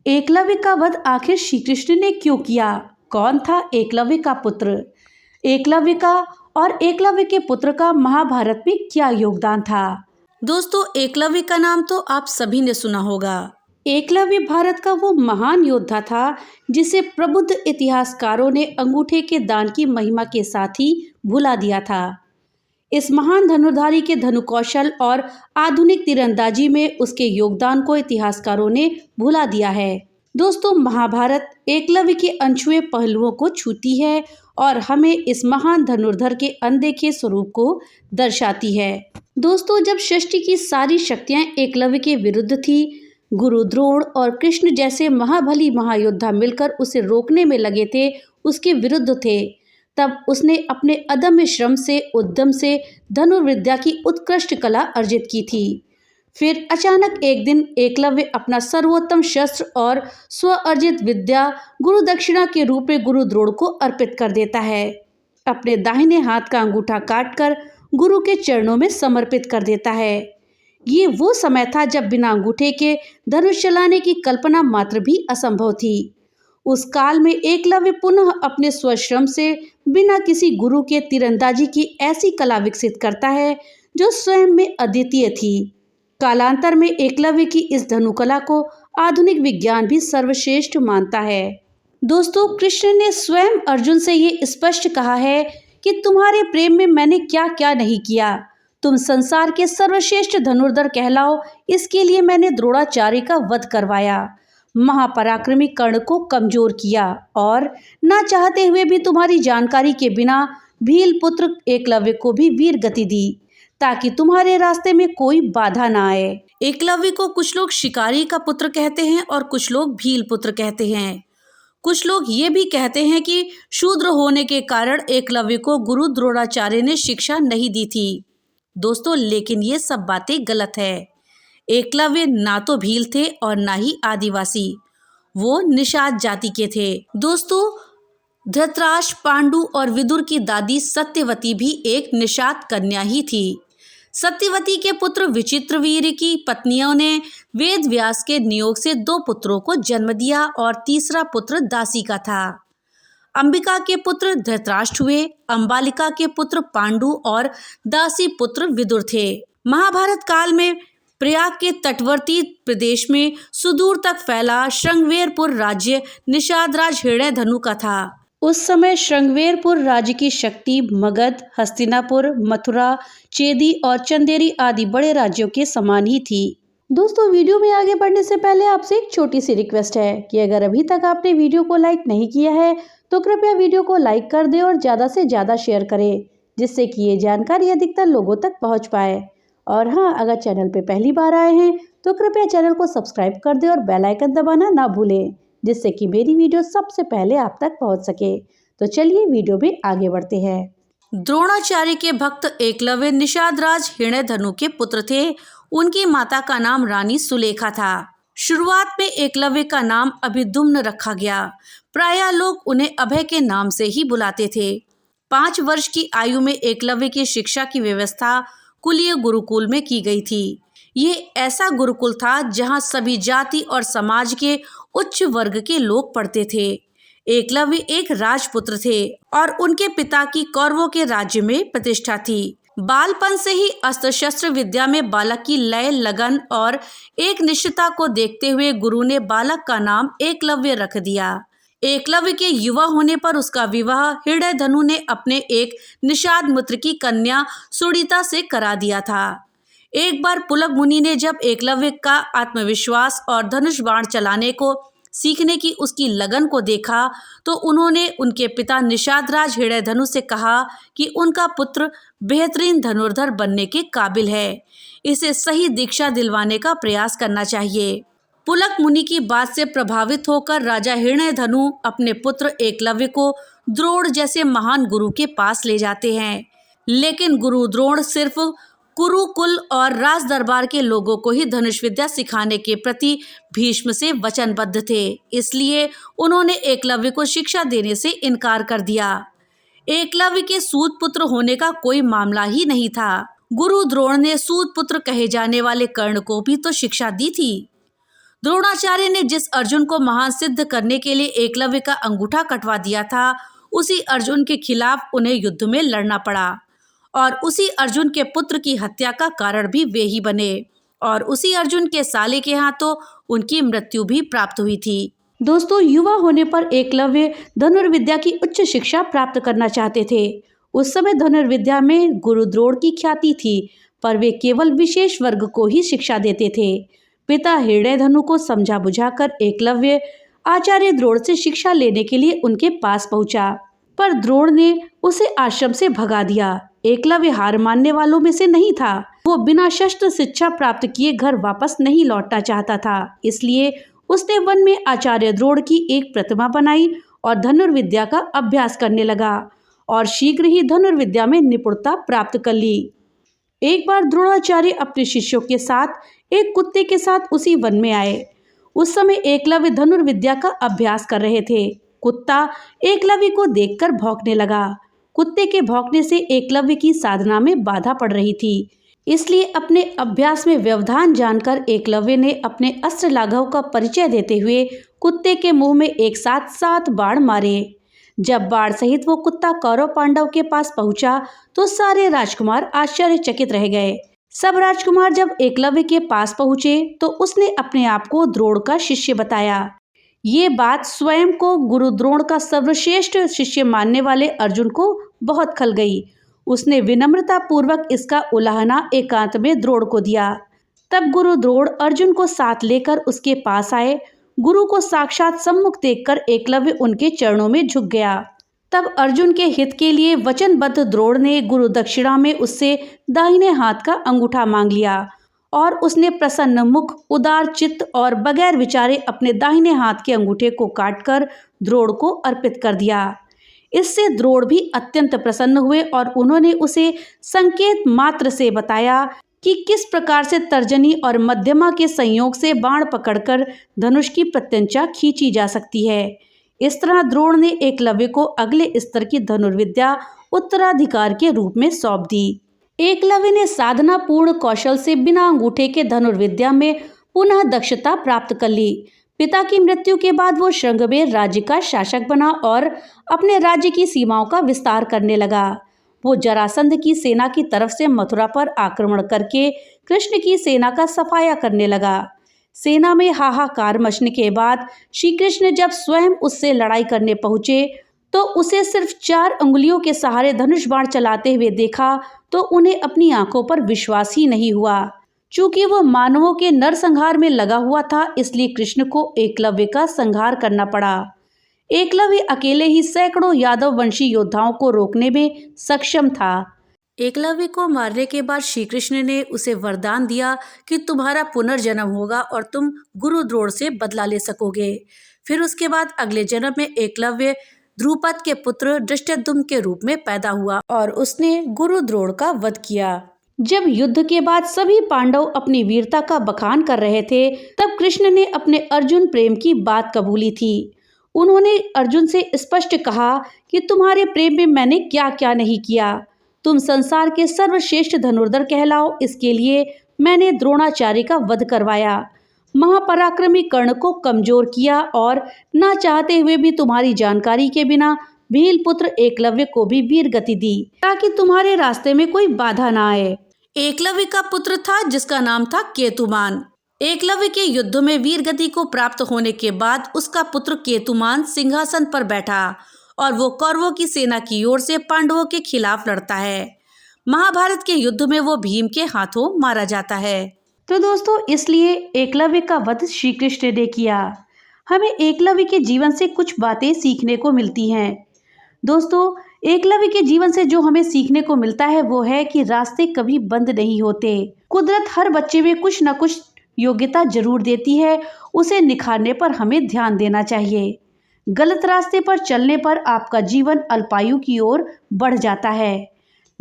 एकलव्य का वध आखिर श्री कृष्ण ने क्यों किया? कौन था एकलव्य का पुत्र? एकलव्य का और एकलव्य के पुत्र का महाभारत में क्या योगदान था? दोस्तों, एकलव्य का नाम तो आप सभी ने सुना होगा। एकलव्य भारत का वो महान योद्धा था जिसे प्रबुद्ध इतिहासकारों ने अंगूठे के दान की महिमा के साथ ही भुला दिया था। इस महान धनुर्धारी के धनुकौशल और आधुनिक तीरंदाजी में उसके योगदान को इतिहासकारों ने भुला दिया है। दोस्तों, महाभारत एकलव्य के अनछुए पहलुओं को छूती है और हमें इस महान धनुर्धर के अनदेखे स्वरूप को दर्शाती है। दोस्तों, जब सृष्टि की सारी शक्तियां एकलव्य के विरुद्ध थी, गुरु द्रोण और कृष्ण जैसे महाबली महायोद्धा मिलकर उसे रोकने में लगे थे, उसके विरुद्ध थे, तब उसने अपने अदम्य श्रम से, उद्यम से धनुर्विद्या की उत्कृष्ट कला अर्जित की थी। फिर अचानक एक दिन एकलव्य अपना सर्वोत्तम शस्त्र और स्वअर्जित विद्या गुरु दक्षिणा के रूप में गुरु द्रोण को अर्पित कर देता है। अपने दाहिने हाथ का अंगूठा काटकर गुरु के चरणों में समर्पित कर देता है। ये वो समय था जब बिना अंगूठे के धनुष चलाने की कल्पना मात्र भी असंभव थी। उस काल में एकलव्य पुनः अपने स्वश्रम से बिना किसी गुरु के तीरंदाजी की ऐसी कला विकसित करता है जो स्वयं में अद्वितीय थी। कालांतर में एकलव्य की इस धनुकला को आधुनिक विज्ञान भी सर्वश्रेष्ठ मानता है। दोस्तों, कृष्ण ने स्वयं अर्जुन से ये स्पष्ट कहा है कि तुम्हारे प्रेम में मैंने क्या क्या नहीं किया। तुम संसार के सर्वश्रेष्ठ धनुर्धर कहलाओ, इसके लिए मैंने द्रोणाचार्य का वध करवाया, महापराक्रमी कर्ण को कमजोर किया और ना चाहते हुए भी तुम्हारी जानकारी के बिना भील पुत्र एकलव्य को भी वीर गति दी, ताकि तुम्हारे रास्ते में कोई बाधा ना आए। एकलव्य को कुछ लोग शिकारी का पुत्र कहते हैं और कुछ लोग भील पुत्र कहते हैं। कुछ लोग ये भी कहते हैं कि शूद्र होने के कारण एकलव्य को गुरु द्रोणाचार्य ने शिक्षा नहीं दी थी। दोस्तों, लेकिन ये सब बातें गलत है। एकलव्य ना तो भील थे और ना ही आदिवासी, वो निषाद जाति के थे। दोस्तों, धृतराष्ट्र, पांडु और विदुर की दादी सत्यवती भी एक निषाद कन्या ही थी। सत्यवती के पुत्र विचित्रवीर्य की पत्नियों ने वेद व्यास के नियोग से 2 पुत्रों को जन्म दिया और तीसरा पुत्र दासी का था। अंबिका के पुत्र धृतराष्ट्र हुए, अंबालिका के पुत्र पांडु और दासी पुत्र विदुर थे। महाभारत काल में प्रयाग के तटवर्ती प्रदेश में सुदूर तक फैला श्रृंगवेरपुर राज्य निषादराज हिरण्यधनु का था। उस समय श्रृंगवेरपुर राज्य की शक्ति मगध, हस्तिनापुर, मथुरा, चेदी और चंदेरी आदि बड़े राज्यों के समान ही थी। दोस्तों, वीडियो में आगे बढ़ने से पहले आपसे एक छोटी सी रिक्वेस्ट है कि अगर अभी तक आपने वीडियो को लाइक नहीं किया है तो कृपया वीडियो को लाइक कर दें और ज़्यादा से ज़्यादा शेयर करें, जिससे कि ये जानकारी अधिकतर लोगों तक पहुंच पाए। और हाँ, अगर चैनल पे पहली बार आए हैं तो कृपया चैनल को सब्सक्राइब कर दें और बेल आइकन दबाना ना भूलें, जिससे कि मेरी वीडियो सबसे पहले आप तक पहुंच सके। तो चलिए वीडियो में आगे बढ़ते हैं। द्रोणाचार्य के भक्त एकलव्य निषादराज हिरण्यधनु के पुत्र थे। उनकी माता का नाम रानी सुलेखा था। शुरुआत में एकलव्य का नाम अभिद्युम्न रखा गया। प्रायः लोग उन्हें अभय के नाम से ही बुलाते थे। 5 वर्ष की आयु में एकलव्य की शिक्षा की व्यवस्था कुलीय गुरुकुल में की गई थी। ये ऐसा गुरुकुल था जहां सभी जाति और समाज के उच्च वर्ग के लोग पढ़ते थे। एकलव्य एक राजपुत्र थे और उनके पिता की कौरवों के राज्य में प्रतिष्ठा थी। बालपन से ही अस्त्र शस्त्र विद्या में बालक की लय, लगन और एक निष्ठता को देखते हुए गुरु ने बालक का नाम एकलव्य रख दिया। एकलव्य के युवा होने पर उसका विवाह हिरण्यधनु ने अपने एक निषाद मित्र की कन्या सुड़िता से करा दिया था। एक बार पुलक मुनि ने जब एकलव्य का आत्मविश्वास और धनुष बाण चलाने को सीखने की उसकी लगन को देखा तो उन्होंने उनके पिता निषादराज हिरण्यधनु से कहा कि उनका पुत्र बेहतरीन धनुर्धर बनने के काबिल है, इसे सही दीक्षा दिलवाने का प्रयास करना चाहिए। पुलक मुनि की बात से प्रभावित होकर राजा हिरण्यधनु अपने पुत्र एकलव्य को द्रोण जैसे महान गुरु के पास ले जाते हैं, लेकिन गुरु द्रोण सिर्फ कुरुकुल और राज दरबार के लोगों को ही धनुष विद्या सिखाने के प्रति भीष्म से वचनबद्ध थे। इसलिए उन्होंने एकलव्य को शिक्षा देने से इनकार कर दिया। एकलव्य के सूत पुत्र होने का कोई मामला ही नहीं था। गुरु द्रोण ने सूत पुत्र कहे जाने वाले कर्ण को भी तो शिक्षा दी थी। द्रोणाचार्य ने जिस अर्जुन को महान सिद्ध करने के लिए एकलव्य का अंगूठा कटवा दिया था, उसी अर्जुन के खिलाफ उन्हें युद्ध में लड़ना पड़ा और उसी अर्जुन के पुत्र की हत्या का कारण भी वे ही बने और उसी अर्जुन के साले के हाथों उनकी मृत्यु भी प्राप्त हुई थी। दोस्तों, युवा होने पर एकलव्य धनुर्विद्या की उच्च शिक्षा प्राप्त करना चाहते थे। उस समय धनुर्विद्या में गुरु द्रोण की ख्याति थी, पर वे केवल विशेष वर्ग को ही शिक्षा देते थे। पिता हृदयधनु को समझा बुझाकर एकलव्य आचार्य द्रोण से शिक्षा लेने के लिए उनके पास पहुंचा, पर द्रोण ने उसे आश्रम से भगा दिया। एकलव्य हार मानने वालों में से नहीं था। वो बिना शस्त्र शिक्षा प्राप्त किए घर वापस नहीं लौटना चाहता था, इसलिए उसने वन में आचार्य द्रोण की एक प्रतिमा बनाई और धनुर्विद्या का अभ्यास करने लगा और शीघ्र ही धनुर्विद्या में निपुणता प्राप्त कर ली। एक बार द्रोणाचार्य अपने शिष्यों के साथ एक कुत्ते के साथ उसी वन में आए। उस समय एकलव्य धनुर्विद्या का अभ्यास कर रहे थे। कुत्ता एकलव्य को देखकर भौंकने लगा। कुत्ते के भौंकने से एकलव्य की साधना में बाधा पड़ रही थी, इसलिए अपने अभ्यास में व्यवधान जानकर एकलव्य ने अपने अस्त्र लाघव का परिचय देते हुए कुत्ते के मुंह में एक साथ 7 बाण मारे। जब बाण सहित वो कुत्ता कौरव पांडव के पास पहुंचा तो सारे राजकुमार आश्चर्यचकित रह गए। सब राजकुमार जब एकलव्य के पास पहुंचे तो उसने अपने आप को द्रोण का शिष्य बताया। ये बात स्वयं को गुरु द्रोण का सर्वश्रेष्ठ शिष्य मानने वाले अर्जुन को बहुत खल गई। उसने विनम्रता पूर्वक इसका उलाहना एकांत में द्रोण को दिया। तब गुरु द्रोण अर्जुन को साथ लेकर उसके पास आए। गुरु को साक्षात सम्मुख देखकर एकलव्य उनके चरणों में झुक गया। तब अर्जुन के हित के लिए वचनबद्ध द्रोण ने गुरु दक्षिणा में उससे दाहिने हाथ का अंगूठा मांग लिया और उसने प्रसन्न मुख, उदार चित्त और बगैर विचारे अपने दाहिने हाथ के अंगूठे को काटकर द्रोण को अर्पित कर दिया। इससे द्रोण भी अत्यंत प्रसन्न हुए और उन्होंने उसे संकेत मात्र से बताया कि किस प्रकार से तर्जनी और मध्यमा के संयोग से बाण पकड़कर धनुष की प्रत्यंचा खींची जा सकती है। इस तरह द्रोण ने एकलव्य को अगले स्तर की धनुर्विद्या उत्तराधिकार के रूप में सौंप दी। एकलव्य ने साधना पूर्ण कौशल से बिना अंगूठे के धनुर्विद्या में पुनः दक्षता प्राप्त कर ली। पिता की मृत्यु के बाद वो श्रृंगवेर राज्य का शासक बना और अपने राज्य की सीमाओं का विस्तार करने लगा। वो जरासंध की सेना की तरफ से मथुरा पर आक्रमण करके कृष्ण की सेना का सफाया करने लगा। सेना में हाहाकार मचने के बाद श्री कृष्ण जब स्वयं उससे लड़ाई करने पहुंचे तो उसे सिर्फ 4 अंगुलियों के सहारे धनुष बाण चलाते हुए देखा तो उन्हें अपनी आंखों पर विश्वास ही नहीं हुआ। चूंकि वो मानवों के नरसंहार में लगा हुआ था, इसलिए कृष्ण को एकलव्य का संहार करना पड़ा। एकलव्य अकेले ही सैकड़ों यादव वंशी योद्धाओं को रोकने में सक्षम था। एकलव्य को मारने के बाद श्री कृष्ण ने उसे वरदान दिया कि तुम्हारा पुनर्जन्म होगा और तुम गुरु द्रोण से बदला ले सकोगे। फिर उसके बाद अगले जन्म में एकलव्य ध्रुपद के पुत्र धृष्टद्युम्न के रूप में पैदा हुआ और उसने गुरु द्रोण का वध किया। जब युद्ध के बाद सभी पांडव अपनी वीरता का बखान कर रहे थे, तब कृष्ण ने अपने अर्जुन प्रेम की बात कबूली थी। उन्होंने अर्जुन से स्पष्ट कहा कि तुम्हारे प्रेम में मैंने क्या क्या नहीं किया। तुम संसार के सर्वश्रेष्ठ धनुर्धर कहलाओ, इसके लिए मैंने द्रोणाचार्य का वध करवाया, महापराक्रमी कर्ण को कमजोर किया और न चाहते हुए भी तुम्हारी जानकारी के बिना भील पुत्र एकलव्य को भी वीर गति दी, ताकि तुम्हारे रास्ते में कोई बाधा न आए। एकलव्य का पुत्र था जिसका नाम था केतुमान। एकलव्य के युद्ध में वीर गति को प्राप्त होने के बाद उसका पुत्र केतुमान सिंहासन पर बैठा और वो कौरवों की सेना की ओर से पांडवों के खिलाफ लड़ता है। महाभारत के युद्ध में वो भीम के हाथों मारा जाता है। तो दोस्तों, इसलिए एकलव्य का वध श्री कृष्ण ने किया। हमें एकलव्य के जीवन से कुछ बातें सीखने को मिलती हैं। दोस्तों, एकलव्य के जीवन से जो हमें सीखने को मिलता है वो है कि रास्ते कभी बंद नहीं होते। कुदरत हर बच्चे में कुछ न कुछ योग्यता जरूर देती है, उसे निखारने पर हमें ध्यान देना चाहिए। गलत रास्ते पर चलने पर आपका जीवन अल्पायु की ओर बढ़ जाता है।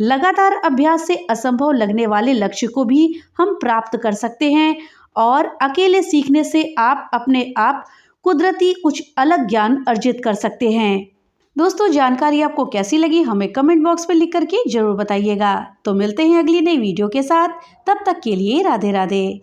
लगातार अभ्यास से असंभव लगने वाले लक्ष्य को भी हम प्राप्त कर सकते हैं और अकेले सीखने से आप अपने आप कुदरती कुछ अलग ज्ञान अर्जित कर सकते हैं। दोस्तों, जानकारी आपको कैसी लगी हमें कमेंट बॉक्स में लिख करके जरूर बताइएगा। तो मिलते हैं अगली नई वीडियो के साथ, तब तक के लिए राधे राधे।